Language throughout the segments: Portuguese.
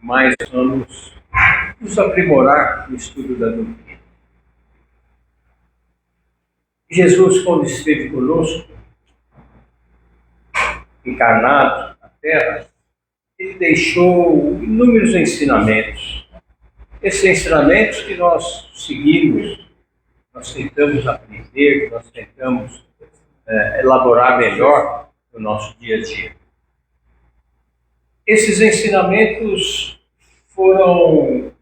mais vamos nos aprimorar no estudo da doutrina. Jesus, quando esteve conosco, encarnado na Terra, ele deixou inúmeros ensinamentos. Esses ensinamentos que nós seguimos, nós tentamos aprender, nós tentamos elaborar melhor no nosso dia a dia. Esses ensinamentos foram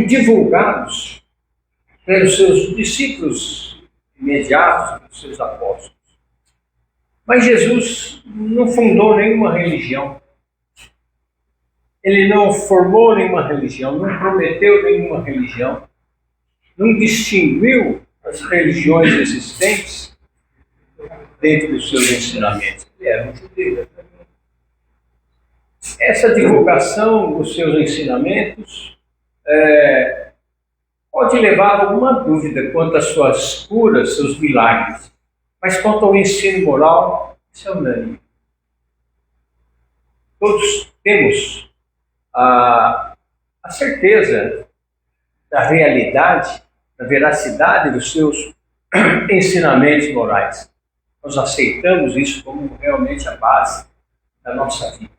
divulgados pelos seus discípulos imediatos, pelos seus apóstolos. Mas Jesus não fundou nenhuma religião. Ele não formou nenhuma religião, não prometeu nenhuma religião, não distinguiu as religiões existentes dentro dos seus ensinamentos. Ele era um judeu. Essa divulgação dos seus ensinamentos pode levar a alguma dúvida quanto às suas curas, seus milagres. Mas quanto ao ensino moral, isso é unânime. Todos temos a certeza da realidade, da veracidade dos seus ensinamentos morais. Nós aceitamos isso como realmente a base da nossa vida.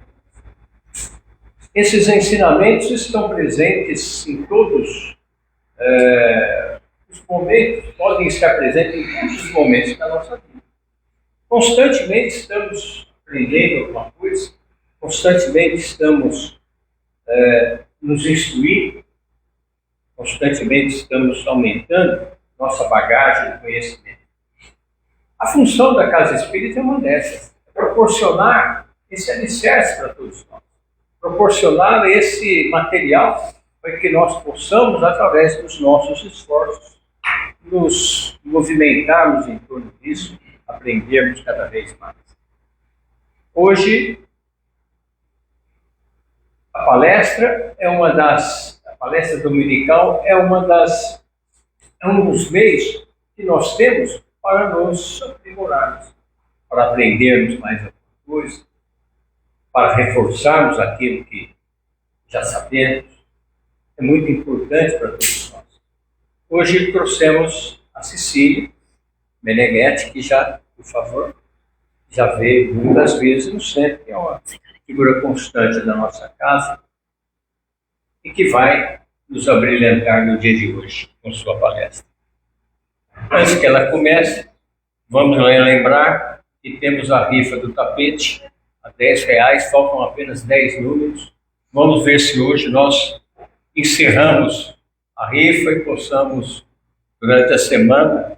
Esses ensinamentos estão presentes em todos os momentos, podem estar presentes em todos os momentos da nossa vida. Constantemente estamos aprendendo alguma coisa, constantemente estamos nos instruindo, constantemente estamos aumentando nossa bagagem de conhecimento. A função da Casa Espírita é uma dessas, é proporcionar esse alicerce para todos nós, proporcionar esse material para que nós possamos, através dos nossos esforços, nos movimentarmos em torno disso, aprendermos cada vez mais. Hoje, a palestra dominical é um dos meios que nós temos para nos aprimorarmos, para aprendermos mais alguma coisa, para reforçarmos aquilo que já sabemos. É muito importante para todos nós. Hoje trouxemos a Cecília Meneghetti, que já, por favor, já veio muitas vezes no centro, que é uma figura constante da nossa casa e que vai nos abrilhantar no dia de hoje com sua palestra. Antes que ela comece, vamos lembrar que temos a rifa do tapete a R$10, faltam apenas 10 números. Vamos ver se hoje nós encerramos a rifa e possamos, durante a semana,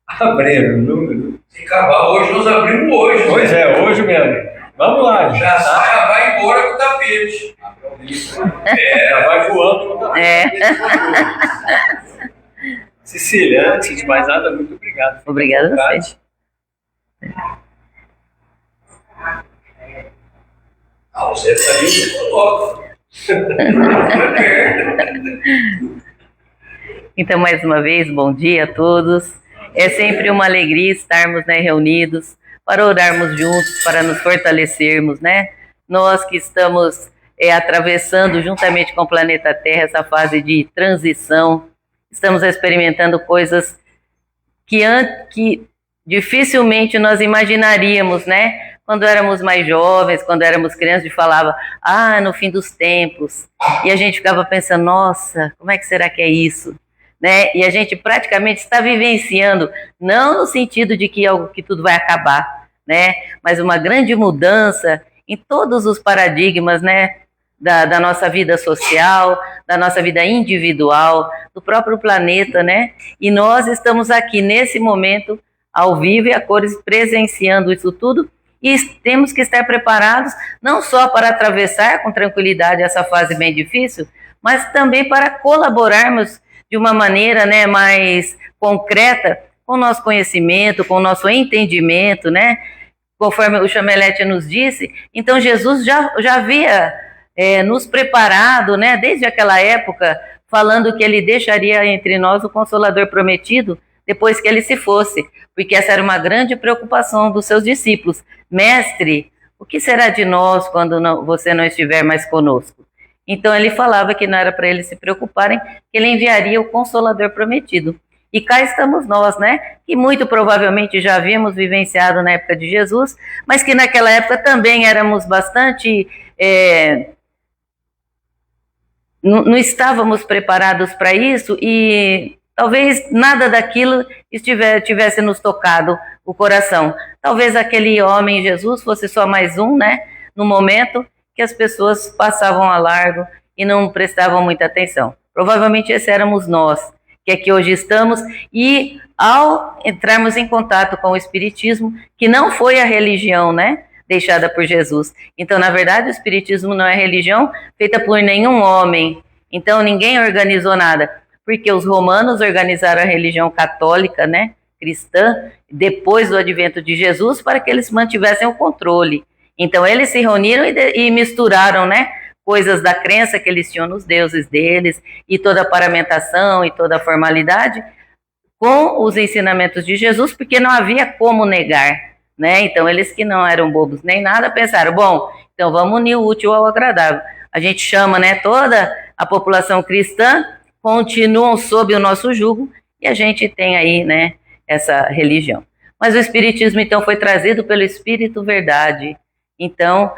abrir o número. Se acabar hoje, nós abrimos hoje. Pois né? Hoje mesmo. Vamos lá. Já vai embora com o tapete. Já vai voando com o tapete. Cecília, antes de mais nada, muito obrigado. Obrigada a você. Você está muito louco. Então, mais uma vez, bom dia a todos. É sempre uma alegria estarmos reunidos para orarmos juntos, para nos fortalecermos, né? Nós que estamos atravessando juntamente com o planeta Terra essa fase de transição, estamos experimentando coisas que dificilmente nós imaginaríamos, né? Quando éramos mais jovens, quando éramos crianças, a gente falava, no fim dos tempos. E a gente ficava pensando, nossa, como é que será que é isso? Né? E a gente praticamente está vivenciando, não no sentido de que tudo vai acabar, né? Mas uma grande mudança em todos os paradigmas, né? Da nossa vida social, da nossa vida individual, do próprio planeta, né? E nós estamos aqui nesse momento, ao vivo e a cores, presenciando isso tudo, e temos que estar preparados não só para atravessar com tranquilidade essa fase bem difícil, mas também para colaborarmos de uma maneira, né, mais concreta com o nosso conhecimento, com o nosso entendimento, né? Conforme o Chamelete nos disse, então Jesus já havia nos preparado, né, desde aquela época, falando que ele deixaria entre nós o Consolador prometido depois que ele se fosse, porque essa era uma grande preocupação dos seus discípulos. Mestre, O que será de nós quando você não estiver mais conosco? Então ele falava que não era para eles se preocuparem, que ele enviaria o Consolador prometido. E cá estamos nós, né? Que muito provavelmente já havíamos vivenciado na época de Jesus, mas que naquela época também éramos bastante... não estávamos preparados para isso e talvez nada daquilo tivesse nos tocado o coração. Talvez aquele homem Jesus fosse só mais um, né? No momento que as pessoas passavam a largo e não prestavam muita atenção. Provavelmente esse éramos nós, que aqui hoje estamos, e ao entrarmos em contato com o Espiritismo, que não foi a religião, né, deixada por Jesus. Então, na verdade, o Espiritismo não é religião feita por nenhum homem. Então, ninguém organizou nada, porque os romanos organizaram a religião católica, né, cristã, depois do advento de Jesus, para que eles mantivessem o controle. Então, eles se reuniram e misturaram, né, coisas da crença que eles tinham nos deuses deles, e toda a paramentação e toda a formalidade, com os ensinamentos de Jesus, porque não havia como negar, né? Então, eles que não eram bobos nem nada, pensaram, bom, então vamos unir o útil ao agradável. A gente chama, né, toda a população cristã, continuam sob o nosso jugo, e a gente tem aí, né, essa religião. Mas o Espiritismo, então, foi trazido pelo Espírito Verdade. Então,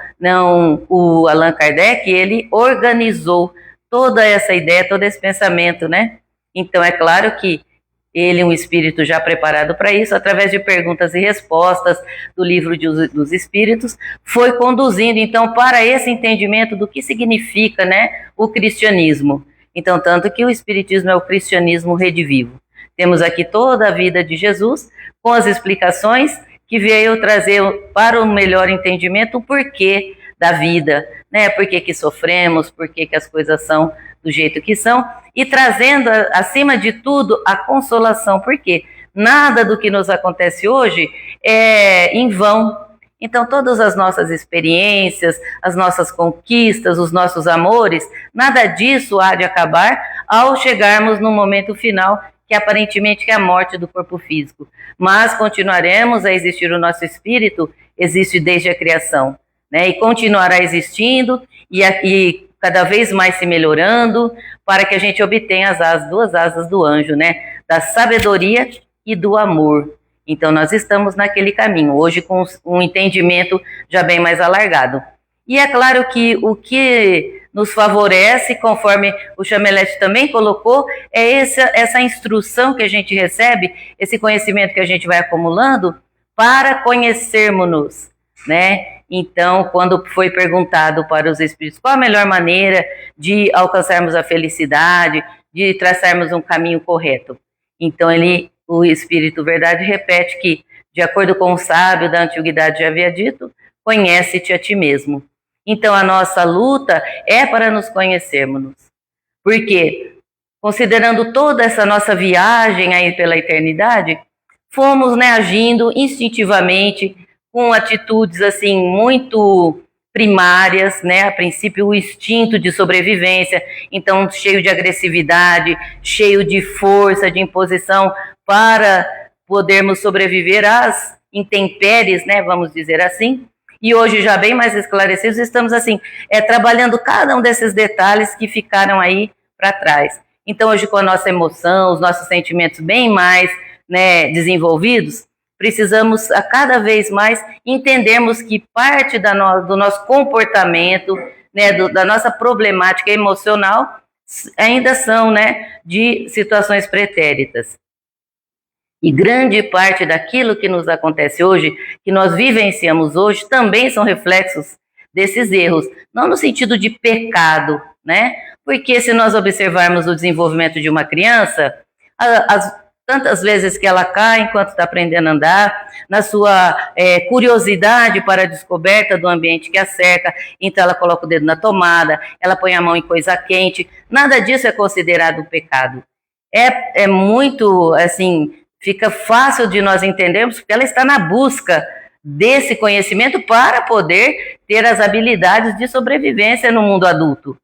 o Allan Kardec, ele organizou toda essa ideia, todo esse pensamento, né? Então, é claro que ele, um espírito já preparado para isso, através de perguntas e respostas do livro dos Espíritos, foi conduzindo, então, para esse entendimento do que significa, né, o cristianismo. Então, tanto que o Espiritismo é o cristianismo redivivo. Temos aqui toda a vida de Jesus, com as explicações que veio trazer para o melhor entendimento o porquê da vida, né? Por que sofremos, por que as coisas são do jeito que são, e trazendo, acima de tudo, a consolação, porque nada do que nos acontece hoje é em vão. Então, todas as nossas experiências, as nossas conquistas, os nossos amores, nada disso há de acabar ao chegarmos no momento final, que aparentemente é a morte do corpo físico. Mas continuaremos a existir, o nosso espírito existe desde a criação, né? E continuará existindo e cada vez mais se melhorando para que a gente obtenha as duas asas do anjo, né? Da sabedoria e do amor. Então nós estamos naquele caminho, hoje com um entendimento já bem mais alargado. E é claro que o que nos favorece, conforme o Chamelete também colocou, é essa instrução que a gente recebe, esse conhecimento que a gente vai acumulando para conhecermos-nos, né? Então, quando foi perguntado para os espíritos qual a melhor maneira de alcançarmos a felicidade, de traçarmos um caminho correto, então o Espírito Verdade repete que, de acordo com o sábio da antiguidade já havia dito, conhece-te a ti mesmo. Então, a nossa luta é para nos conhecermos. Porque, considerando toda essa nossa viagem aí pela eternidade, fomos, né, agindo instintivamente, com atitudes assim muito primárias, né? A princípio o instinto de sobrevivência, então cheio de agressividade, cheio de força, de imposição para podermos sobreviver às intempéries, né? Vamos dizer assim. E hoje, já bem mais esclarecidos, estamos assim, trabalhando cada um desses detalhes que ficaram aí para trás. Então, hoje, com a nossa emoção, os nossos sentimentos bem mais, né, desenvolvidos, precisamos a cada vez mais entendermos que parte do nosso comportamento, né, da nossa problemática emocional, ainda são, né, de situações pretéritas. E grande parte daquilo que nos acontece hoje, que nós vivenciamos hoje, também são reflexos desses erros. Não no sentido de pecado, né? Porque se nós observarmos o desenvolvimento de uma criança, tantas vezes que ela cai enquanto está aprendendo a andar, na sua curiosidade para a descoberta do ambiente que a cerca, então ela coloca o dedo na tomada, ela põe a mão em coisa quente, nada disso é considerado pecado. É muito, assim, fica fácil de nós entendermos, porque ela está na busca desse conhecimento para poder ter as habilidades de sobrevivência no mundo adulto.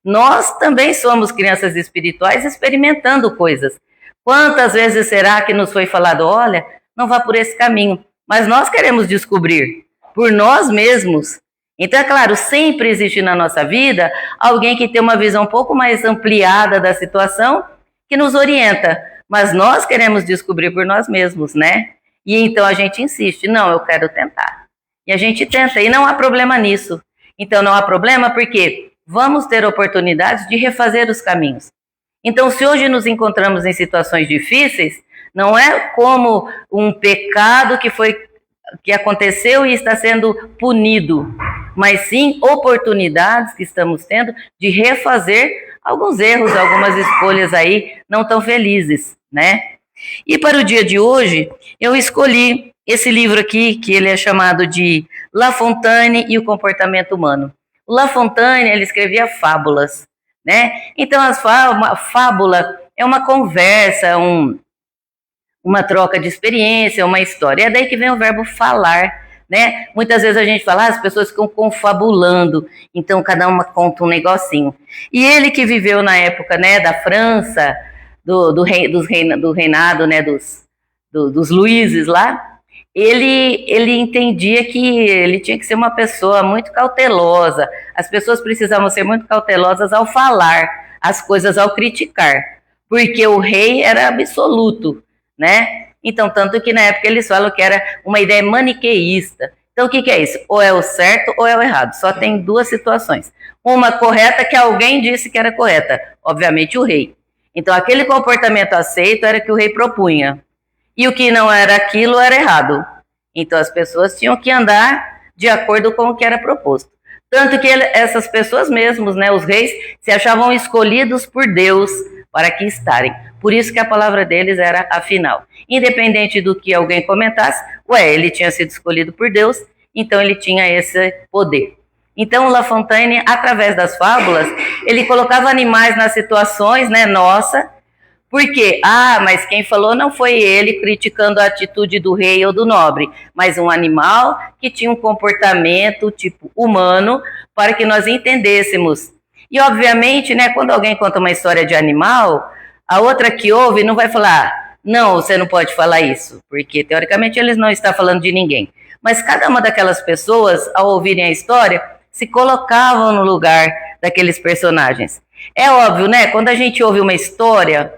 Nós também somos crianças espirituais experimentando coisas. Quantas vezes será que nos foi falado, olha, não vá por esse caminho, mas nós queremos descobrir. por nós mesmos. Então, é claro, sempre existe na nossa vida alguém que tem uma visão um pouco mais ampliada da situação, que nos orienta, mas nós queremos descobrir por nós mesmos, né? E então a gente insiste, não, eu quero tentar. E a gente tenta, e não há problema nisso. Então não há problema porque vamos ter oportunidades de refazer os caminhos. Então, se hoje nos encontramos em situações difíceis, não é como um pecado que aconteceu e está sendo punido, mas sim oportunidades que estamos tendo de refazer alguns erros, algumas escolhas aí não tão felizes, né? E para o dia de hoje, eu escolhi esse livro aqui, que ele é chamado de La Fontaine e o Comportamento Humano. O La Fontaine, ele escrevia fábulas, né? Então, uma fábula é uma conversa, uma troca de experiência, uma história. É daí que vem o verbo falar, né? Muitas vezes a gente fala, as pessoas ficam confabulando, então cada uma conta um negocinho. E ele que viveu na época, né, da França, do reinado, né, dos Luíses lá, ele entendia que ele tinha que ser uma pessoa muito cautelosa. As pessoas precisavam ser muito cautelosas ao falar as coisas, ao criticar, porque o rei era absoluto, né? Então, tanto que na época eles falam que era uma ideia maniqueísta. Então, o que é isso? Ou é o certo ou é o errado. Só tem duas situações. Uma correta que alguém disse que era correta, obviamente o rei. Então, aquele comportamento aceito era que o rei propunha. E o que não era aquilo era errado. Então, as pessoas tinham que andar de acordo com o que era proposto. Tanto que essas pessoas mesmos, né, os reis, se achavam escolhidos por Deus para aqui estarem. Por isso que a palavra deles era a final. Independente do que alguém comentasse, ele tinha sido escolhido por Deus, então ele tinha esse poder. Então, La Fontaine, através das fábulas, ele colocava animais nas situações, né, porque, mas quem falou não foi ele criticando a atitude do rei ou do nobre, mas um animal que tinha um comportamento tipo humano, para que nós entendêssemos. E, obviamente, né, quando alguém conta uma história de animal, a outra que ouve não vai falar, não, você não pode falar isso, porque, teoricamente, eles não estão falando de ninguém. Mas cada uma daquelas pessoas, ao ouvirem a história, se colocavam no lugar daqueles personagens. É óbvio, né, quando a gente ouve uma história,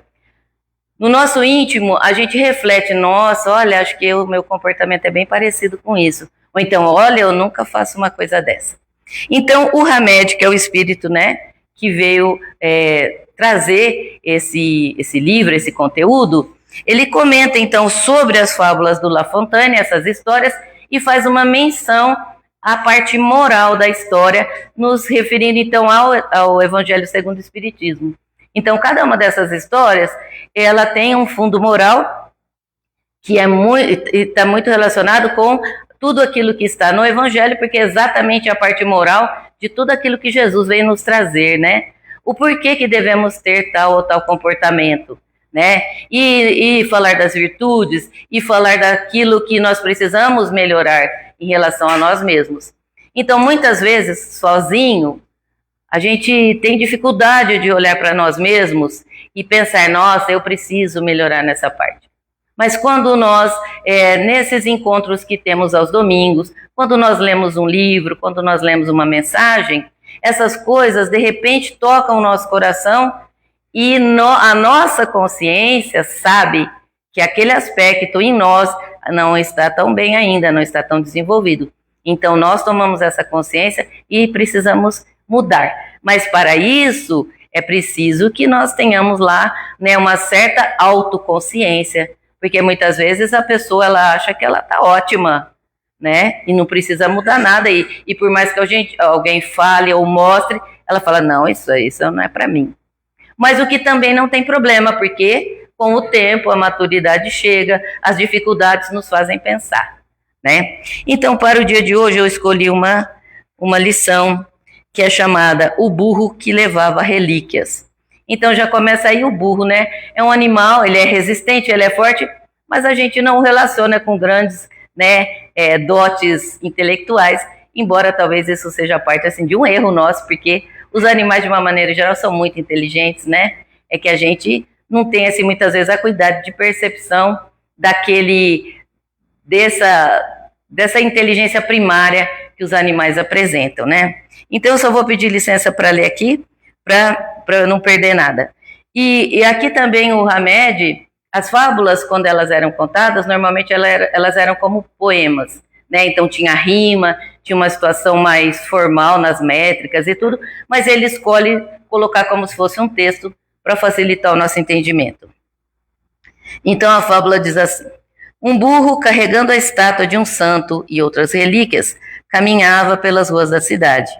no nosso íntimo, a gente reflete, nossa, olha, acho que o meu comportamento é bem parecido com isso. Ou então, olha, eu nunca faço uma coisa dessa. Então, o Hamed, que é o espírito, né, que veio trazer esse livro, esse conteúdo, ele comenta, então, sobre as fábulas do La Fontaine, essas histórias, e faz uma menção à parte moral da história, nos referindo, então, ao Evangelho segundo o Espiritismo. Então, cada uma dessas histórias, ela tem um fundo moral que está muito relacionado com tudo aquilo que está no Evangelho, porque é exatamente a parte moral de tudo aquilo que Jesus veio nos trazer, né? O porquê que devemos ter tal ou tal comportamento, né? E falar das virtudes, e falar daquilo que nós precisamos melhorar em relação a nós mesmos. Então, muitas vezes, sozinho, a gente tem dificuldade de olhar para nós mesmos e pensar, nossa, eu preciso melhorar nessa parte. Mas quando nós, nesses encontros que temos aos domingos, quando nós lemos um livro, quando nós lemos uma mensagem, essas coisas, de repente, tocam o nosso coração e a nossa consciência sabe que aquele aspecto em nós não está tão bem ainda, não está tão desenvolvido. Então, nós tomamos essa consciência e precisamos mudar. Mas para isso é preciso que nós tenhamos lá, né, uma certa autoconsciência, porque muitas vezes a pessoa ela acha que ela está ótima, né, e não precisa mudar nada, e por mais que alguém fale ou mostre, ela fala, não, isso não é para mim. Mas o que também não tem problema, porque com o tempo a maturidade chega, as dificuldades nos fazem pensar, né? Então, para o dia de hoje eu escolhi uma lição que é chamada O Burro que Levava Relíquias. Então já começa aí o burro, né? É um animal, ele é resistente, ele é forte, mas a gente não o relaciona com grandes, né, dotes intelectuais, embora talvez isso seja parte assim, de um erro nosso, porque os animais, de uma maneira geral, são muito inteligentes, né? É que a gente não tem, assim, muitas vezes, a cuidado de percepção dessa inteligência primária que os animais apresentam, né? Então eu só vou pedir licença para ler aqui, para não perder nada. E aqui também o Hamed, as fábulas, quando elas eram contadas, normalmente elas eram como poemas, né? Então tinha rima, tinha uma situação mais formal nas métricas e tudo, mas ele escolhe colocar como se fosse um texto para facilitar o nosso entendimento. Então a fábula diz assim: um burro carregando a estátua de um santo e outras relíquias caminhava pelas ruas da cidade.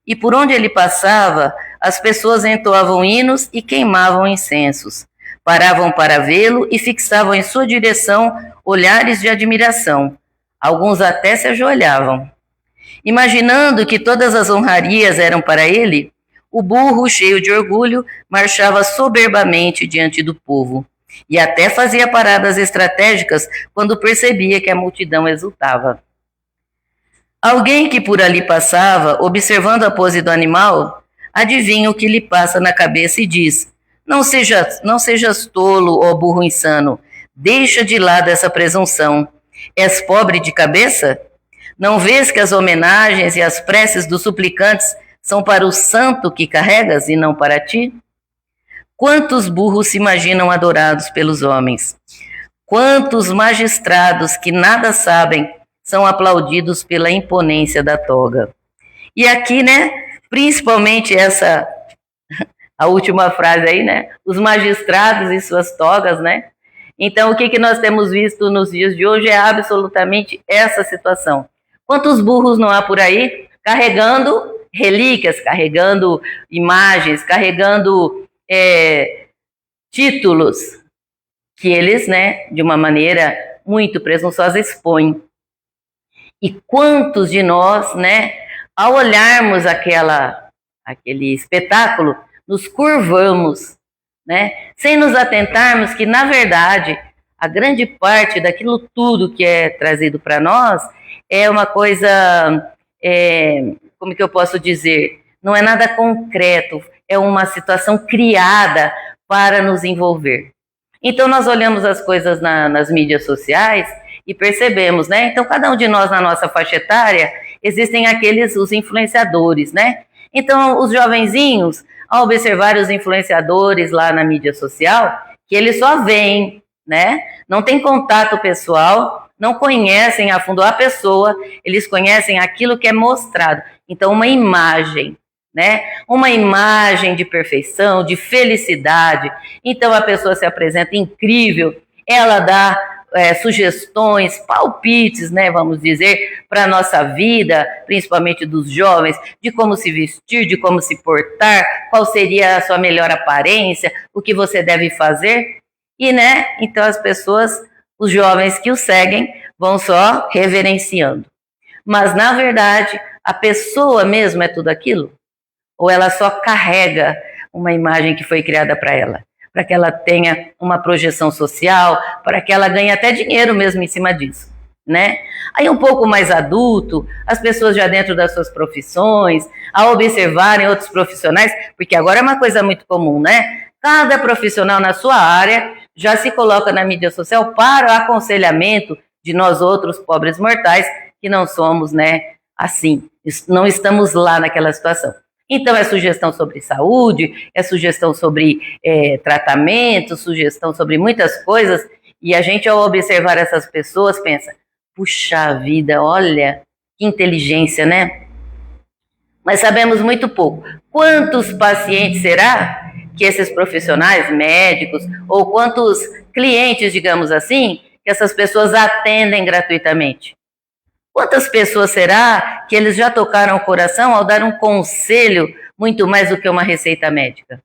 E por onde ele passava, as pessoas entoavam hinos e queimavam incensos. Paravam para vê-lo e fixavam em sua direção olhares de admiração. Alguns até se ajoelhavam. Imaginando que todas as honrarias eram para ele, o burro, cheio de orgulho, marchava soberbamente diante do povo. E até fazia paradas estratégicas quando percebia que a multidão exultava. Alguém que por ali passava, observando a pose do animal, adivinha o que lhe passa na cabeça e diz: não sejas tolo, ó burro insano, deixa de lado essa presunção. És pobre de cabeça? Não vês que as homenagens e as preces dos suplicantes são para o santo que carregas e não para ti? Quantos burros se imaginam adorados pelos homens? Quantos magistrados que nada sabem são aplaudidos pela imponência da toga? E aqui, né, principalmente a última frase aí, né, os magistrados e suas togas, né? Então, o que nós temos visto nos dias de hoje é absolutamente essa situação. Quantos burros não há por aí carregando relíquias, carregando imagens, carregando títulos que eles, né, de uma maneira muito presunçosa expõem. E quantos de nós, né, ao olharmos aquele espetáculo, nos curvamos, né, sem nos atentarmos que, na verdade, a grande parte daquilo tudo que é trazido para nós é uma coisa, como que eu posso dizer, não é nada concreto, é uma situação criada para nos envolver. Então nós olhamos as coisas nas mídias sociais e percebemos, né? Então cada um de nós na nossa faixa etária, existem os influenciadores, né? Então os jovenzinhos, ao observar os influenciadores lá na mídia social, que eles só veem, né? Não tem contato pessoal, não conhecem a fundo a pessoa, eles conhecem aquilo que é mostrado. Então uma imagem, né? Uma imagem de perfeição, de felicidade. Então a pessoa se apresenta incrível, ela dá sugestões, palpites, né, vamos dizer, para a nossa vida, principalmente dos jovens, de como se vestir, de como se portar, qual seria a sua melhor aparência, o que você deve fazer. E, né, então as pessoas, os jovens que o seguem, vão só reverenciando. Mas, na verdade, a pessoa mesmo é tudo aquilo? Ou ela só carrega uma imagem que foi criada para ela? Para que ela tenha uma projeção social, para que ela ganhe até dinheiro mesmo em cima disso, né? Aí um pouco mais adulto, as pessoas já dentro das suas profissões, a observarem outros profissionais, porque agora é uma coisa muito comum, né? Cada profissional na sua área já se coloca na mídia social para o aconselhamento de nós outros pobres mortais que não somos, né, assim, não estamos lá naquela situação. Então é sugestão sobre saúde, é sugestão sobre tratamento, sugestão sobre muitas coisas, e a gente ao observar essas pessoas pensa, puxa vida, olha, que inteligência, né? Mas sabemos muito pouco. Quantos pacientes será que esses profissionais, médicos, ou quantos clientes, digamos assim, que essas pessoas atendem gratuitamente? Quantas pessoas será que eles já tocaram o coração ao dar um conselho muito mais do que uma receita médica?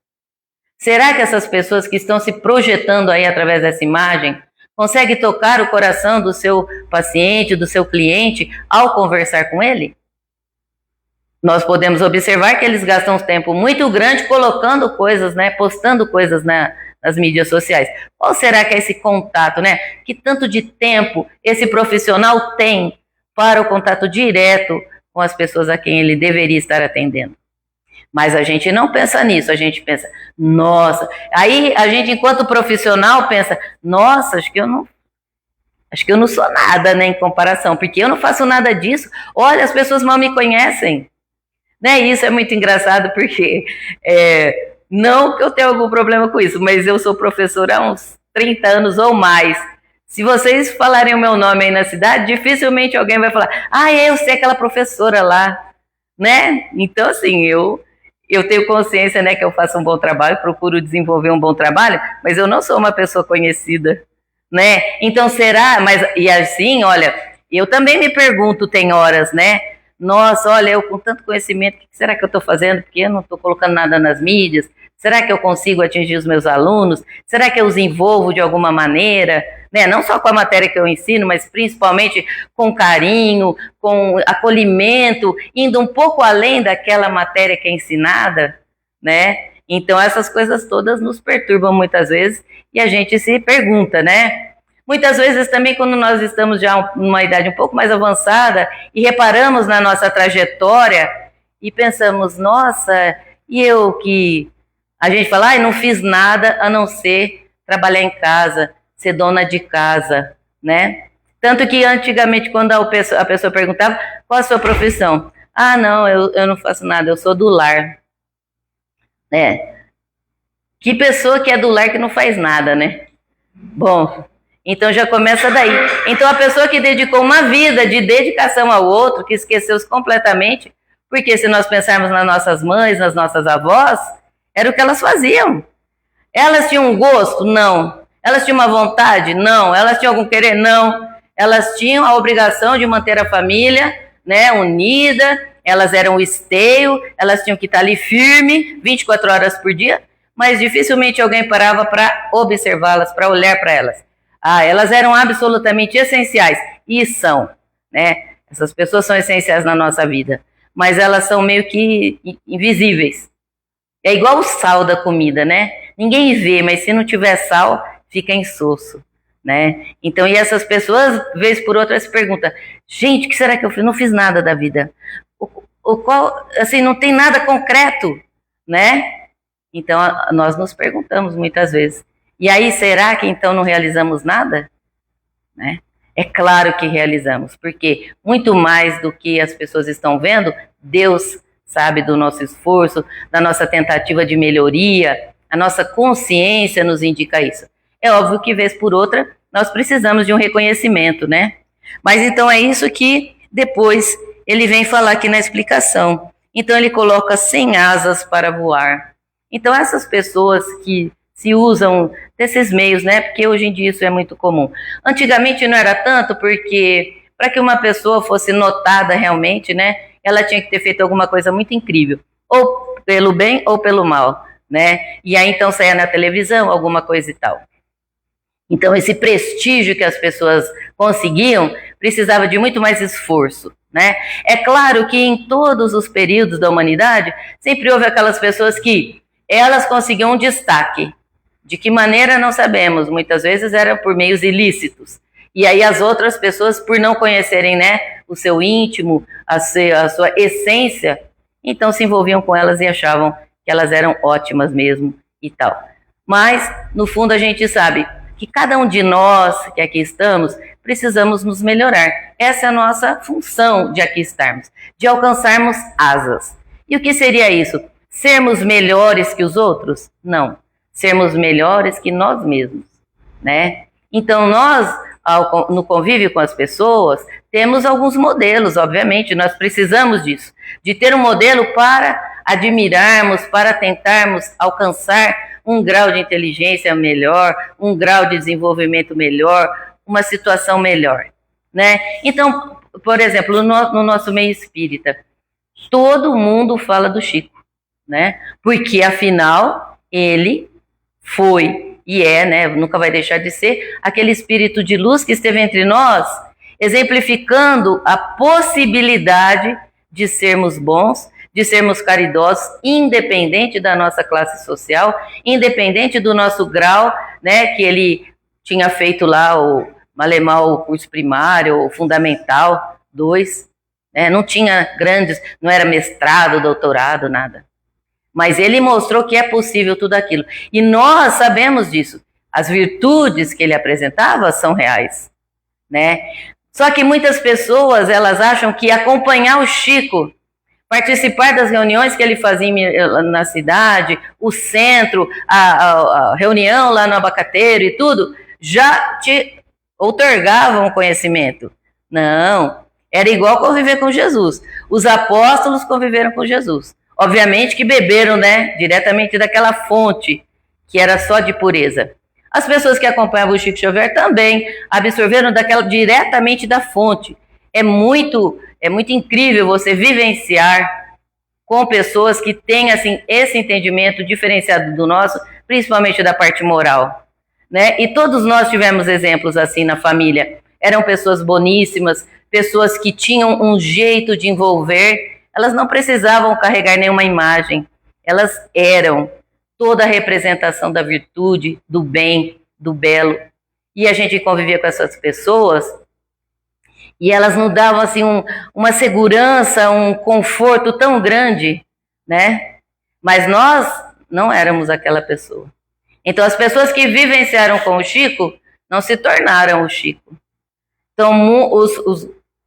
Será que essas pessoas que estão se projetando aí através dessa imagem conseguem tocar o coração do seu paciente, do seu cliente, ao conversar com ele? Nós podemos observar que eles gastam um tempo muito grande colocando coisas, né, postando coisas nas mídias sociais. Qual será que é esse contato, né? Que tanto de tempo esse profissional tem para o contato direto com as pessoas a quem ele deveria estar atendendo? Mas a gente não pensa nisso, a gente pensa, nossa, aí a gente enquanto profissional pensa, nossa, acho que eu não Acho que eu não sou nada, né, em comparação, porque eu não faço nada disso. Olha, as pessoas mal me conhecem. Né? Isso é muito engraçado, porque não que eu tenha algum problema com isso, mas eu sou professora há uns 30 anos ou mais. Se vocês falarem o meu nome aí na cidade, dificilmente alguém vai falar, eu sei aquela professora lá, né? Então, assim, eu tenho consciência, né, que eu faço um bom trabalho, procuro desenvolver um bom trabalho, mas eu não sou uma pessoa conhecida, né? Então, será? Mas, e assim, olha, eu também me pergunto, tem horas, né? Nossa, olha, eu com tanto conhecimento, o que será que eu estou fazendo? Porque eu não estou colocando nada nas mídias. Será que eu consigo atingir os meus alunos? Será que eu os envolvo de alguma maneira? Né? Não só com a matéria que eu ensino, mas principalmente com carinho, com acolhimento, indo um pouco além daquela matéria que é ensinada, né? Então essas coisas todas nos perturbam muitas vezes e a gente se pergunta, né? Muitas vezes também quando nós estamos já numa idade um pouco mais avançada e reparamos na nossa trajetória e pensamos, nossa, e eu que... A gente fala, não fiz nada a não ser trabalhar em casa, ser dona de casa, né? Tanto que antigamente quando a pessoa perguntava, qual a sua profissão? Não, eu não faço nada, eu sou do lar. Que pessoa que é do lar que não faz nada, né? Bom, então já começa daí. Então a pessoa que dedicou uma vida de dedicação ao outro, que esqueceu-se completamente, porque se nós pensarmos nas nossas mães, nas nossas avós, era o que elas faziam. Elas tinham um gosto? Não. Elas tinham uma vontade? Não. Elas tinham algum querer? Não. Elas tinham a obrigação de manter a família, né, unida, elas eram o esteio, elas tinham que estar ali firme, 24 horas por dia, mas dificilmente alguém parava para observá-las, para olhar para elas. Elas eram absolutamente essenciais, e são, né? Essas pessoas são essenciais na nossa vida, mas elas são meio que invisíveis. É igual o sal da comida, né? Ninguém vê, mas se não tiver sal, fica insosso, né? Então, e essas pessoas, vez por outra, se perguntam, gente, o que será que eu fiz? Não fiz nada da vida. Assim, não tem nada concreto, né? Então, nós nos perguntamos muitas vezes. E aí, será que então não realizamos nada? Né? É claro que realizamos, porque muito mais do que as pessoas estão vendo, Deus sabe do nosso esforço, da nossa tentativa de melhoria, a nossa consciência nos indica isso. É óbvio que, vez por outra, nós precisamos de um reconhecimento, né? Mas então é isso que depois ele vem falar aqui na explicação. Então ele coloca sem asas para voar. Então essas pessoas que se usam desses meios, né? Porque hoje em dia isso é muito comum. Antigamente não era tanto, porque para que uma pessoa fosse notada realmente, né? Ela tinha que ter feito alguma coisa muito incrível, ou pelo bem ou pelo mal, né? E aí então saía na televisão, alguma coisa e tal. Então esse prestígio que as pessoas conseguiam precisava de muito mais esforço, né? É claro que em todos os períodos da humanidade sempre houve aquelas pessoas que elas conseguiam um destaque. De que maneira não sabemos, muitas vezes era por meios ilícitos. E aí as outras pessoas, por não conhecerem, né, o seu íntimo, a sua essência, então se envolviam com elas e achavam que elas eram ótimas mesmo e tal. Mas, no fundo, a gente sabe que cada um de nós que aqui estamos, precisamos nos melhorar. Essa é a nossa função de aqui estarmos, de alcançarmos asas. E o que seria isso? Sermos melhores que os outros? Não. Sermos melhores que nós mesmos, né? Então, nós, no convívio com as pessoas, temos alguns modelos, obviamente, nós precisamos disso, de ter um modelo para admirarmos, para tentarmos alcançar um grau de inteligência melhor, um grau de desenvolvimento melhor, uma situação melhor, né? Então, por exemplo, no nosso meio espírita, todo mundo fala do Chico, né? Porque, afinal, ele foi e é, né, nunca vai deixar de ser, aquele espírito de luz que esteve entre nós, exemplificando a possibilidade de sermos bons, de sermos caridosos, independente da nossa classe social, independente do nosso grau, né, que ele tinha feito lá o Malemal, o curso primário, o fundamental 2, né, não tinha grandes, não era mestrado, doutorado, nada. Mas ele mostrou que é possível tudo aquilo. E nós sabemos disso. As virtudes que ele apresentava são reais, né? Só que muitas pessoas, elas acham que acompanhar o Chico, participar das reuniões que ele fazia na cidade, o centro, a reunião lá no Abacateiro e tudo, já te outorgavam conhecimento. Não, era igual conviver com Jesus. Os apóstolos conviveram com Jesus. Obviamente que beberam, né, diretamente daquela fonte, que era só de pureza. As pessoas que acompanhavam o Chico Xavier também absorveram diretamente da fonte. É muito incrível você vivenciar com pessoas que têm assim, esse entendimento diferenciado do nosso, principalmente da parte moral, né? E todos nós tivemos exemplos assim na família. Eram pessoas boníssimas, pessoas que tinham um jeito de envolver. Elas não precisavam carregar nenhuma imagem. Elas eram toda a representação da virtude, do bem, do belo. E a gente convivia com essas pessoas e elas nos davam assim uma segurança, um conforto tão grande, né? Mas nós não éramos aquela pessoa. Então as pessoas que vivenciaram com o Chico não se tornaram o Chico. Então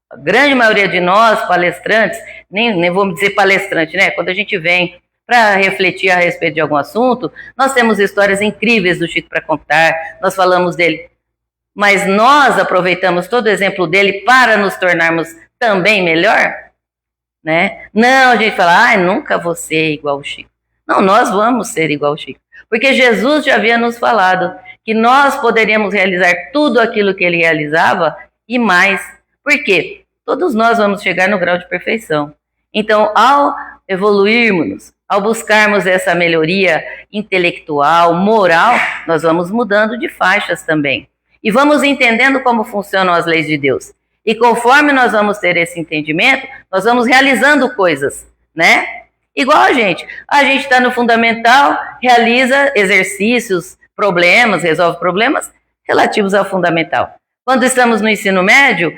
a grande maioria de nós, palestrantes, nem vou dizer palestrante, né? Quando a gente vem para refletir a respeito de algum assunto, nós temos histórias incríveis do Chico para contar, nós falamos dele, mas nós aproveitamos todo o exemplo dele para nos tornarmos também melhor, né? Não, a gente fala, nunca vou ser igual ao Chico. Não, nós vamos ser igual ao Chico, porque Jesus já havia nos falado que nós poderíamos realizar tudo aquilo que ele realizava e mais. Por quê? Todos nós vamos chegar no grau de perfeição. Então, ao evoluirmos, ao buscarmos essa melhoria intelectual, moral, nós vamos mudando de faixas também. E vamos entendendo como funcionam as leis de Deus. E conforme nós vamos ter esse entendimento, nós vamos realizando coisas, né? Igual a gente está no fundamental, realiza exercícios, problemas, resolve problemas relativos ao fundamental. Quando estamos no ensino médio,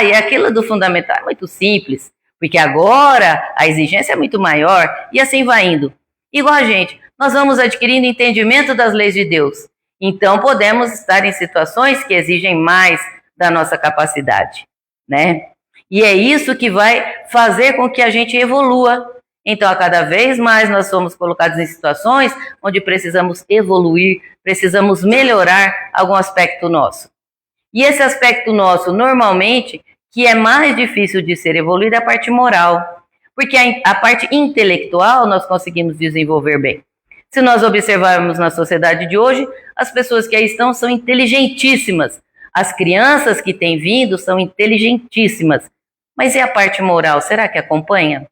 e aquilo do fundamental é muito simples, porque agora a exigência é muito maior, e assim vai indo. Igual a gente, nós vamos adquirindo entendimento das leis de Deus. Então podemos estar em situações que exigem mais da nossa capacidade, né? E é isso que vai fazer com que a gente evolua. Então, a cada vez mais nós somos colocados em situações onde precisamos evoluir, precisamos melhorar algum aspecto nosso. E esse aspecto nosso, normalmente, que é mais difícil de ser evoluído, é a parte moral. Porque a parte intelectual nós conseguimos desenvolver bem. Se nós observarmos na sociedade de hoje, as pessoas que aí estão são inteligentíssimas. As crianças que têm vindo são inteligentíssimas. Mas e a parte moral, será que acompanha?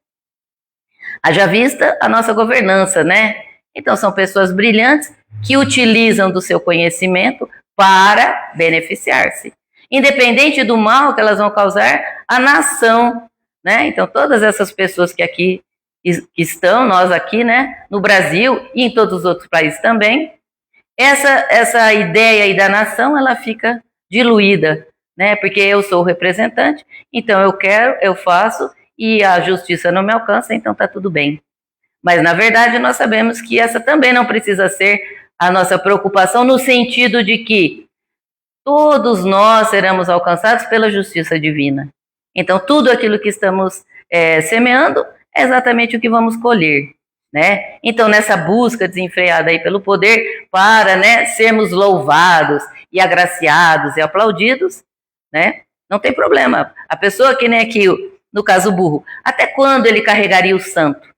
Haja vista a nossa governança, né? Então são pessoas brilhantes que utilizam do seu conhecimento para beneficiar-se, independente do mal que elas vão causar à nação, né? Então todas essas pessoas que aqui estão, nós aqui, né, no Brasil e em todos os outros países também, essa ideia aí da nação, ela fica diluída, né? Porque eu sou o representante, então eu quero, eu faço, e a justiça não me alcança, então está tudo bem. Mas, na verdade, nós sabemos que essa também não precisa ser a nossa preocupação, no sentido de que todos nós seremos alcançados pela justiça divina. Então, tudo aquilo que estamos semeando é exatamente o que vamos colher, né? Então, nessa busca desenfreada aí pelo poder, para, né, sermos louvados e agraciados e aplaudidos, né? Não tem problema. A pessoa que nem aqui, no caso o burro, até quando ele carregaria o santo,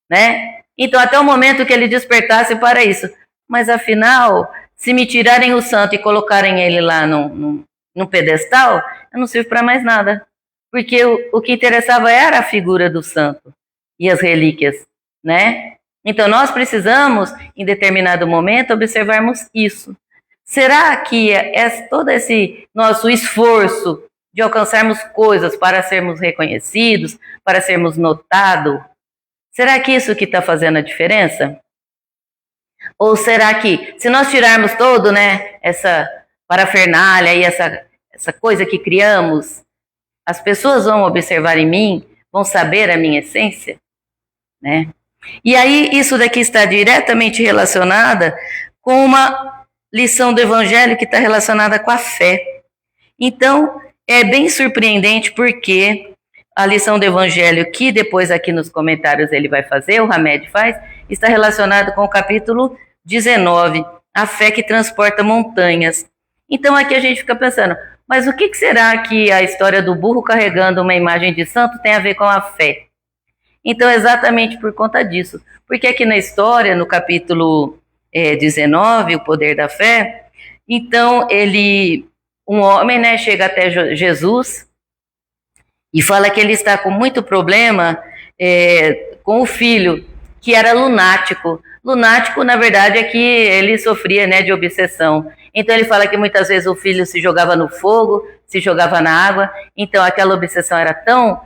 né? Então, até o momento que ele despertasse para isso. Mas, afinal, se me tirarem o santo e colocarem ele lá num pedestal, eu não sirvo para mais nada. Porque o que interessava era a figura do santo e as relíquias, né? Então, nós precisamos, em determinado momento, observarmos isso. Será que todo esse nosso esforço de alcançarmos coisas para sermos reconhecidos, para sermos notados, será que isso que está fazendo a diferença? Ou será que, se nós tirarmos todo, né, essa parafernália e essa coisa que criamos, as pessoas vão observar em mim, vão saber a minha essência, né? E aí isso daqui está diretamente relacionada com uma lição do Evangelho que está relacionada com a fé. Então, é bem surpreendente porque a lição do Evangelho, que depois aqui nos comentários ele vai fazer, o Hamed faz, está relacionado com o capítulo 19, a fé que transporta montanhas. Então aqui a gente fica pensando, mas o que será que a história do burro carregando uma imagem de santo tem a ver com a fé? Então exatamente por conta disso, porque aqui na história, no capítulo 19, o poder da fé, então um homem, né, chega até Jesus e fala que ele está com muito problema com o filho, que era lunático. Lunático, na verdade, é que ele sofria, né, de obsessão. Então ele fala que muitas vezes o filho se jogava no fogo, se jogava na água. Então aquela obsessão era tão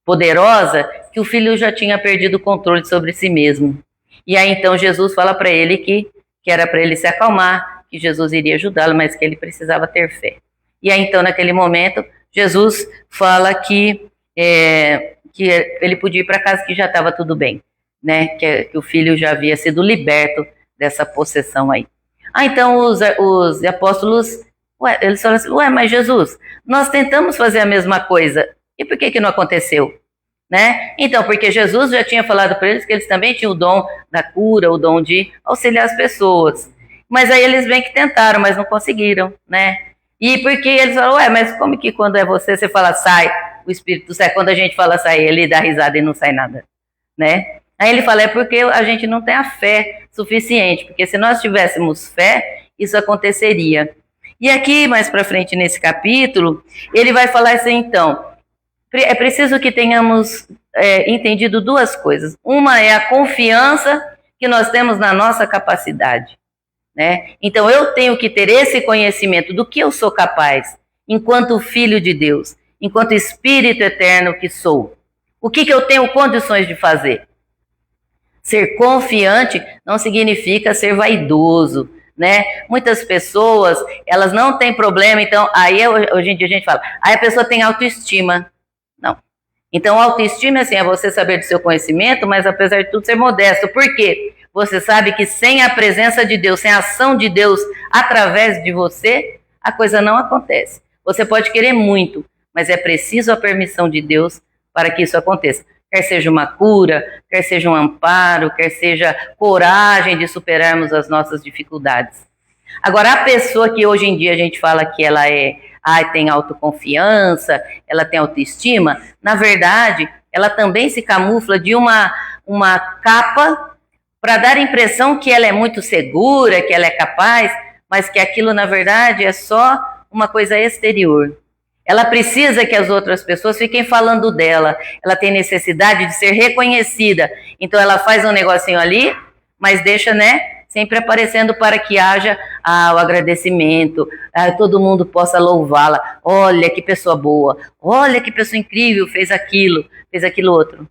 poderosa que o filho já tinha perdido o controle sobre si mesmo. E aí então Jesus fala para ele que era para ele se acalmar, que Jesus iria ajudá-lo, mas que ele precisava ter fé. E aí então naquele momento Jesus fala que ele podia ir para casa, que já estava tudo bem, né? Que o filho já havia sido liberto dessa possessão aí. Então os apóstolos, eles falam assim, mas Jesus, nós tentamos fazer a mesma coisa, e por que não aconteceu? Né? Então, porque Jesus já tinha falado para eles que eles também tinham o dom da cura, o dom de auxiliar as pessoas. Mas aí eles bem que tentaram, mas não conseguiram, né? E porque eles falam, mas como que quando é você fala sai, o Espírito sai, quando a gente fala sai, ele dá risada e não sai nada, né? Aí ele fala, porque a gente não tem a fé suficiente, porque se nós tivéssemos fé, isso aconteceria. E aqui, mais para frente nesse capítulo, ele vai falar assim, então, é preciso que tenhamos entendido duas coisas. Uma é a confiança que nós temos na nossa capacidade, né? Então eu tenho que ter esse conhecimento do que eu sou capaz, enquanto filho de Deus, enquanto Espírito eterno que sou. O que eu tenho condições de fazer? Ser confiante não significa ser vaidoso, né? Muitas pessoas, elas não têm problema, então, aí hoje em dia a gente fala, aí a pessoa tem autoestima. Não. Então, autoestima, assim, é você saber do seu conhecimento, mas apesar de tudo ser modesto. Por quê? Você sabe que sem a presença de Deus, sem a ação de Deus através de você, a coisa não acontece. Você pode querer muito, mas é preciso a permissão de Deus para que isso aconteça. Quer seja uma cura, quer seja um amparo, quer seja coragem de superarmos as nossas dificuldades. Agora, a pessoa que hoje em dia a gente fala que ela tem autoconfiança, ela tem autoestima, na verdade, ela também se camufla de uma capa para dar a impressão que ela é muito segura, que ela é capaz, mas que aquilo, na verdade, é só uma coisa exterior. Ela precisa que as outras pessoas fiquem falando dela. Ela tem necessidade de ser reconhecida. Então ela faz um negocinho ali, mas deixa, né, sempre aparecendo para que haja o agradecimento, todo mundo possa louvá-la. Olha que pessoa boa, olha que pessoa incrível, fez aquilo outro.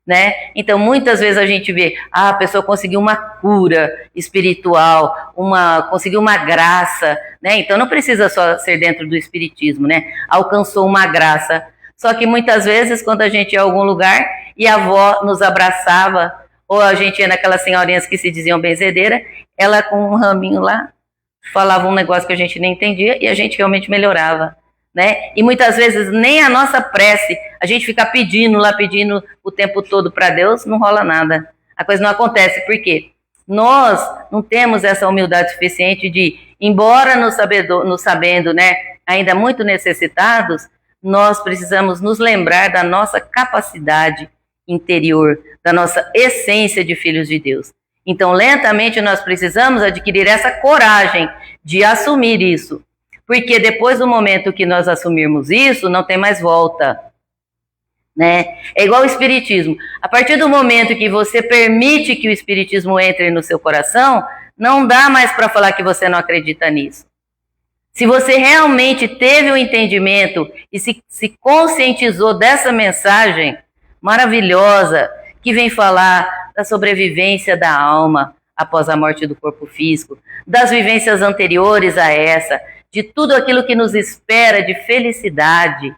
Né? Então muitas vezes a gente vê a pessoa conseguiu uma cura espiritual, conseguiu uma graça, né? Então não precisa só ser dentro do espiritismo, né? Alcançou uma graça. Só que muitas vezes quando a gente ia a algum lugar e a avó nos abraçava, ou a gente ia naquelas senhorinhas que se diziam benzedeira, ela com um raminho lá falava um negócio que a gente nem entendia e a gente realmente melhorava. Né? E muitas vezes nem a nossa prece, a gente fica pedindo o tempo todo para Deus, não rola nada. A coisa não acontece, por quê? Nós não temos essa humildade suficiente de, embora nos sabendo, né, ainda muito necessitados, nós precisamos nos lembrar da nossa capacidade interior, da nossa essência de filhos de Deus. Então, lentamente, nós precisamos adquirir essa coragem de assumir isso. Porque depois do momento que nós assumirmos isso, não tem mais volta, né? É igual o espiritismo. A partir do momento que você permite que o espiritismo entre no seu coração, não dá mais para falar que você não acredita nisso. Se você realmente teve o entendimento e se conscientizou dessa mensagem maravilhosa que vem falar da sobrevivência da alma após a morte do corpo físico, das vivências anteriores a essa, de tudo aquilo que nos espera de felicidade.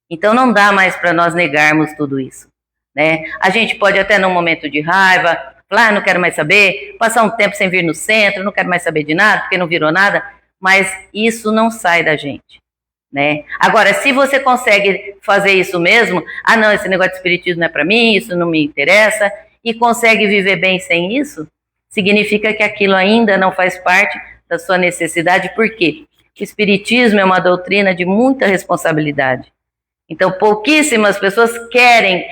Então não dá mais para nós negarmos tudo isso, né? A gente pode até num momento de raiva, falar, não quero mais saber, passar um tempo sem vir no centro, não quero mais saber de nada, porque não virou nada, mas isso não sai da gente, né? Agora, se você consegue fazer isso mesmo, não, esse negócio de espiritismo não é para mim, isso não me interessa, e consegue viver bem sem isso, significa que aquilo ainda não faz parte da sua necessidade. Por quê? O espiritismo é uma doutrina de muita responsabilidade. Então, pouquíssimas pessoas querem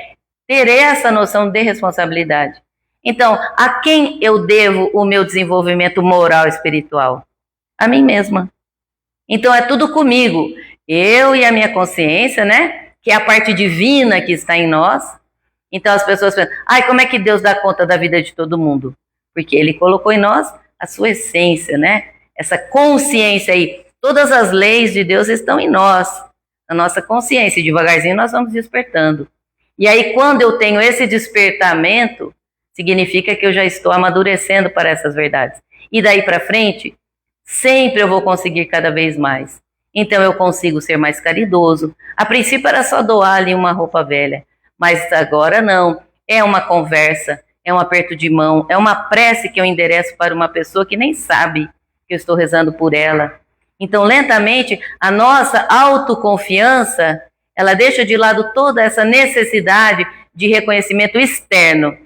ter essa noção de responsabilidade. Então, a quem eu devo o meu desenvolvimento moral e espiritual? A mim mesma. Então, é tudo comigo. Eu e a minha consciência, né? Que é a parte divina que está em nós. Então, as pessoas pensam, como é que Deus dá conta da vida de todo mundo? Porque Ele colocou em nós a sua essência, né? Essa consciência aí. Todas as leis de Deus estão em nós, na nossa consciência. Devagarzinho nós vamos despertando. E aí, quando eu tenho esse despertamento, significa que eu já estou amadurecendo para essas verdades. E daí para frente, sempre eu vou conseguir cada vez mais. Então eu consigo ser mais caridoso. A princípio era só doar ali uma roupa velha, mas agora não. É uma conversa, é um aperto de mão, é uma prece que eu endereço para uma pessoa que nem sabe que eu estou rezando por ela. Então, lentamente, a nossa autoconfiança, ela deixa de lado toda essa necessidade de reconhecimento externo,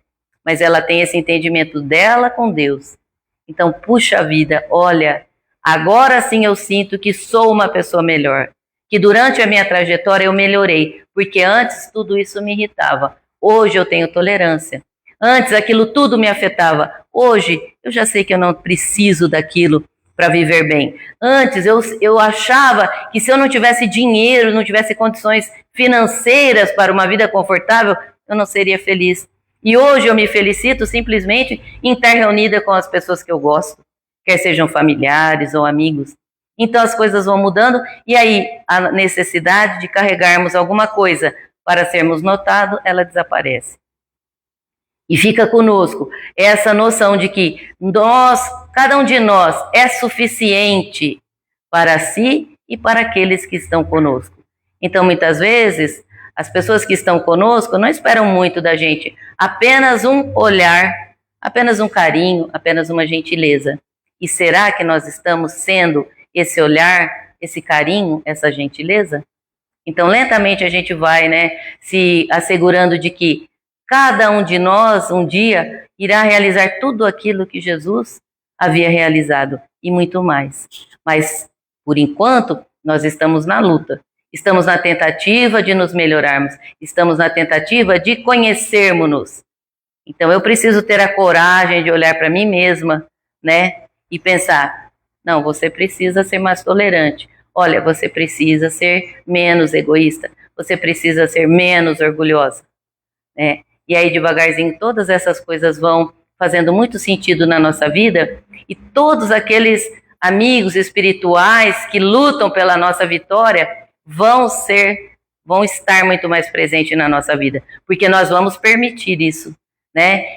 mas ela tem esse entendimento dela com Deus. Então, puxa vida, olha, agora sim eu sinto que sou uma pessoa melhor, que durante a minha trajetória eu melhorei, porque antes tudo isso me irritava. Hoje eu tenho tolerância. Antes aquilo tudo me afetava. Hoje eu já sei que eu não preciso daquilo para viver bem. Antes eu achava que se eu não tivesse dinheiro, não tivesse condições financeiras para uma vida confortável, eu não seria feliz. E hoje eu me felicito simplesmente em estar reunida com as pessoas que eu gosto, quer sejam familiares ou amigos. Então as coisas vão mudando e aí a necessidade de carregarmos alguma coisa para sermos notados, ela desaparece. E fica conosco essa noção de que cada um de nós é suficiente para si e para aqueles que estão conosco. Então, muitas vezes, as pessoas que estão conosco não esperam muito da gente. Apenas um olhar, apenas um carinho, apenas uma gentileza. E será que nós estamos sendo esse olhar, esse carinho, essa gentileza? Então, lentamente a gente vai, se assegurando de que cada um de nós, um dia, irá realizar tudo aquilo que Jesus havia realizado e muito mais. Mas, por enquanto, nós estamos na luta. Estamos na tentativa de nos melhorarmos. Estamos na tentativa de conhecermos-nos. Então, eu preciso ter a coragem de olhar para mim mesma, e pensar, não, você precisa ser mais tolerante. Olha, você precisa ser menos egoísta. Você precisa ser menos orgulhosa, E aí, devagarzinho, todas essas coisas vão fazendo muito sentido na nossa vida e todos aqueles amigos espirituais que lutam pela nossa vitória vão estar muito mais presentes na nossa vida, porque nós vamos permitir isso,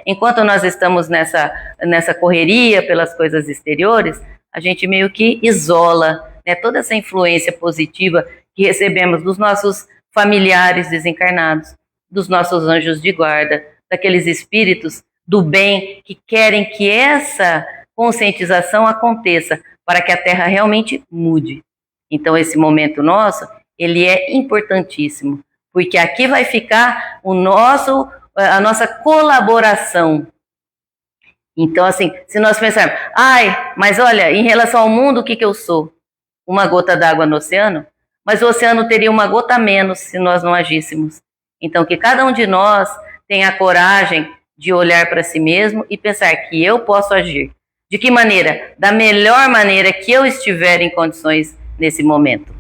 Enquanto nós estamos nessa correria pelas coisas exteriores, a gente meio que isola, toda essa influência positiva que recebemos dos nossos familiares desencarnados, dos nossos anjos de guarda, daqueles espíritos do bem que querem que essa conscientização aconteça para que a Terra realmente mude. Então, esse momento nosso, ele é importantíssimo, porque aqui vai ficar a nossa colaboração. Então, assim, se nós pensarmos, mas olha, em relação ao mundo, o que eu sou? Uma gota d'água no oceano? Mas o oceano teria uma gota a menos se nós não agíssemos. Então, que cada um de nós tenha a coragem de olhar para si mesmo e pensar que eu posso agir. De que maneira? Da melhor maneira que eu estiver em condições nesse momento,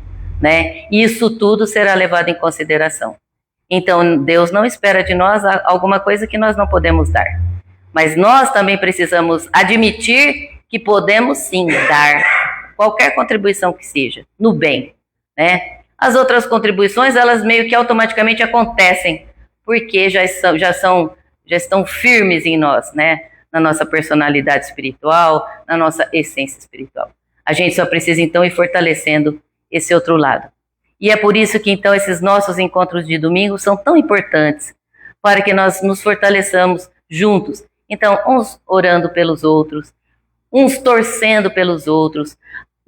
E isso tudo será levado em consideração. Então, Deus não espera de nós alguma coisa que nós não podemos dar. Mas nós também precisamos admitir que podemos sim dar qualquer contribuição que seja, no bem, As outras contribuições, elas meio que automaticamente acontecem, porque já estão firmes em nós, Na nossa personalidade espiritual, na nossa essência espiritual. A gente só precisa, então, ir fortalecendo esse outro lado. E é por isso que, então, esses nossos encontros de domingo são tão importantes, para que nós nos fortaleçamos juntos. Então, uns orando pelos outros, uns torcendo pelos outros,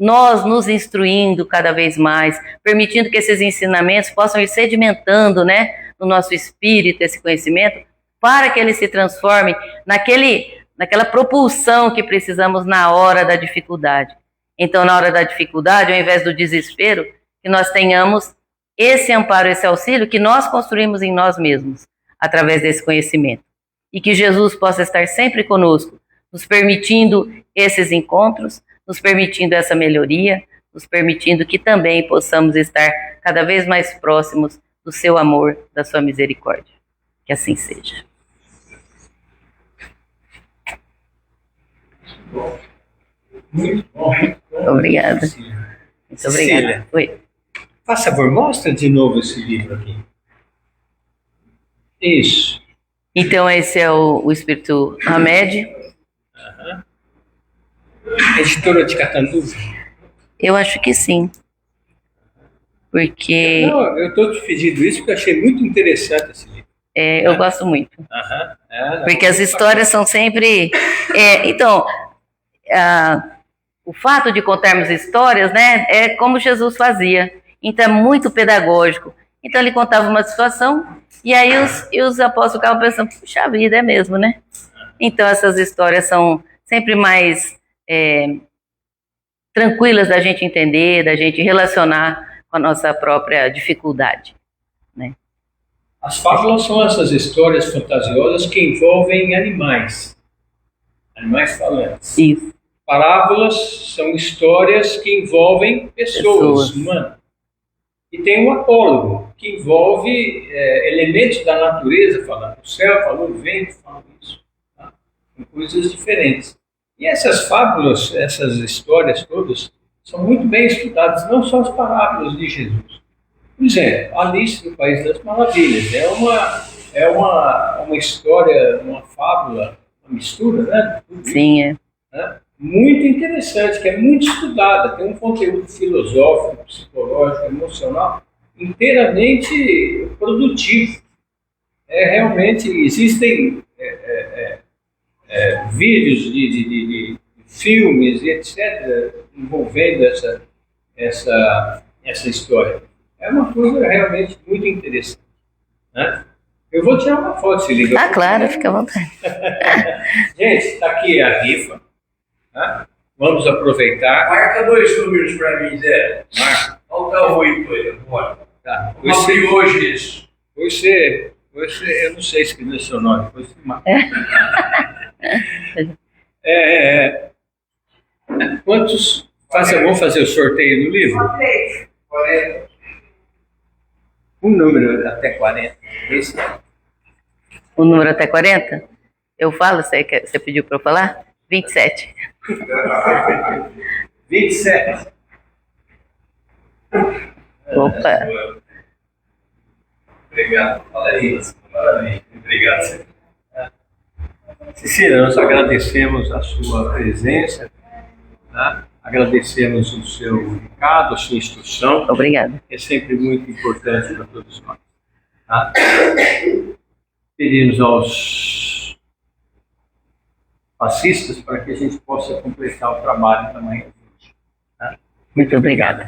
nós nos instruindo cada vez mais, permitindo que esses ensinamentos possam ir sedimentando, né, no nosso espírito esse conhecimento, para que ele se transforme naquela propulsão que precisamos na hora da dificuldade. Então, na hora da dificuldade, ao invés do desespero, que nós tenhamos esse amparo, esse auxílio que nós construímos em nós mesmos, através desse conhecimento. E que Jesus possa estar sempre conosco, nos permitindo esses encontros, nos permitindo essa melhoria, nos permitindo que também possamos estar cada vez mais próximos do seu amor, da sua misericórdia. Que assim seja. Muito bom. Obrigada. Muito obrigada. Cecília, Oi. Faz favor, mostra de novo esse livro aqui. Isso. Então, esse é o Espírito Hamed. Editora de Catanduva. Eu acho que sim. Porque Não, eu estou te pedindo isso porque eu achei muito interessante esse livro. eu gosto muito. Não, Porque as histórias são sempre... o fato de contarmos histórias, né, é como Jesus fazia. Então é muito pedagógico. Então ele contava uma situação e aí os apóstolos ficavam pensando, puxa vida, é mesmo, né? Então essas histórias são sempre mais tranquilas da gente entender, da gente relacionar com a nossa própria dificuldade, né? As fábulas são essas histórias fantasiosas que envolvem animais falantes. Isso. Parábolas são histórias que envolvem pessoas humanas. E tem um apólogo, que envolve elementos da natureza, falando o céu, falou o vento, falando isso. Tá? São coisas diferentes. E essas fábulas, essas histórias todas, são muito bem estudadas, não só as parábolas de Jesus. Por exemplo, Alice no País das Maravilhas é uma história, uma fábula, uma mistura, né? Sim, é. Né? Muito interessante, que é muito estudada, tem um conteúdo filosófico, psicológico, emocional, inteiramente produtivo. Realmente existem vídeos de filmes e etc. envolvendo essa história. É uma coisa realmente muito interessante. Né? Eu vou tirar uma foto desse livro. Ah, claro, fica à vontade. Gente, está aqui a rifa. Né? Vamos aproveitar. Marca 2 números para mim, Zé. Marca. Falta 8 aí, bora. Tá. Vamos abrir hoje isso. Você, eu não sei escrever seu nome. Você marca. Quantos? Vamos fazer o sorteio do livro? 40. Um número até 40. Esse. O número até 40? Eu falo, você pediu para eu falar? 27. 27. Opa. Obrigado. Fala aí. Parabéns. Obrigado. Cecília, nós agradecemos a sua presença, tá? Agradecemos o seu recado, a sua instrução. Obrigada. É sempre muito importante para todos nós. Tá? Pedimos aos passistas para que a gente possa completar o trabalho da manhã de hoje. Tá? Muito obrigada.